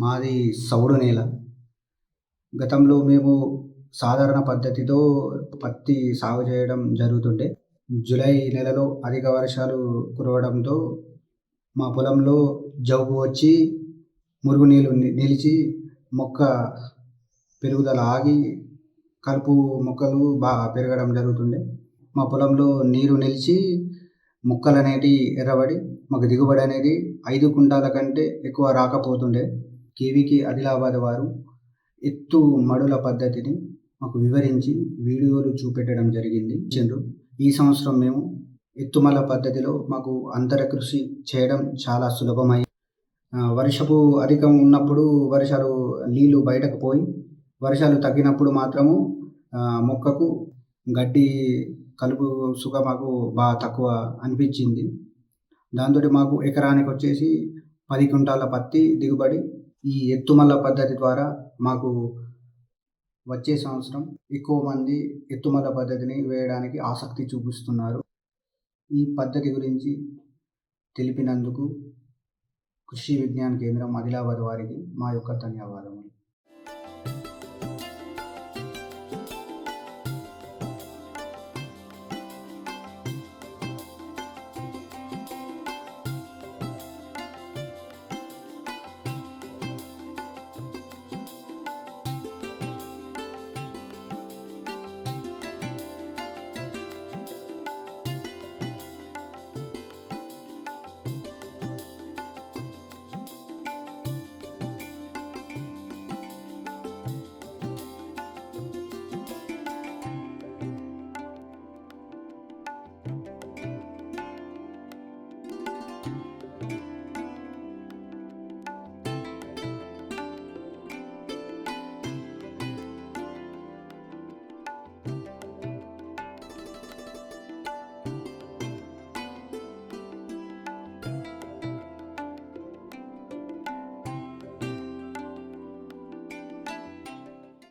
మాది సౌడు నేల. గతంలో మేము సాధారణ పద్ధతితో పత్తి సాగు చేయడం జరుగుతుండే. జూలై నెలలో అధిక వర్షాలు కురవడంతో మా పొలంలో జవుగు వచ్చి మురుగునీళ్ళు నిలిచి మొక్క పెరుగుదల ఆగి కలుపు మొక్కలు బాగా పెరగడం జరుగుతుండే. మా పొలంలో నీరు నిలిచి మొక్కలనేటివి ఎర్రబడి మాకు దిగుబడి అనేది 5 క్వింటాల కంటే ఎక్కువ రాకపోతుండే. కేవీకే ఆదిలాబాద్ వారు ఎత్తు మడుల పద్ధతిని మాకు వివరించి వీడియోలు చూపెట్టడం జరిగింది. ఈ సంవత్సరం మేము ఎత్తుమల పద్ధతిలో మాకు అంతర కృషి చేయడం చాలా సులభమై వర్షపు అధికం ఉన్నప్పుడు వర్షాలు నీళ్ళు బయటకు పోయి వర్షాలు తగ్గినప్పుడు మాత్రము మొక్కకు గడ్డి కలుపు సుగ మాకు బాగా తక్కువ అనిపించింది. దాంతోటి మాకు ఎకరానికి వచ్చేసి 10 క్వింటాల పత్తి దిగుబడి ఈ ఎత్తుమల్ల పద్ధతి ద్వారా మాకు వచ్చే సంవత్సరం ఎక్కువ మంది ఎత్తుమల్ల పద్ధతిని వేయడానికి ఆసక్తి చూపిస్తున్నారు. ఈ పద్ధతి గురించి తెలిపినందుకు కృషి విజ్ఞాన కేంద్రం ఆదిలాబాద్ వారికి మా యొక్క ధన్యవాదములు.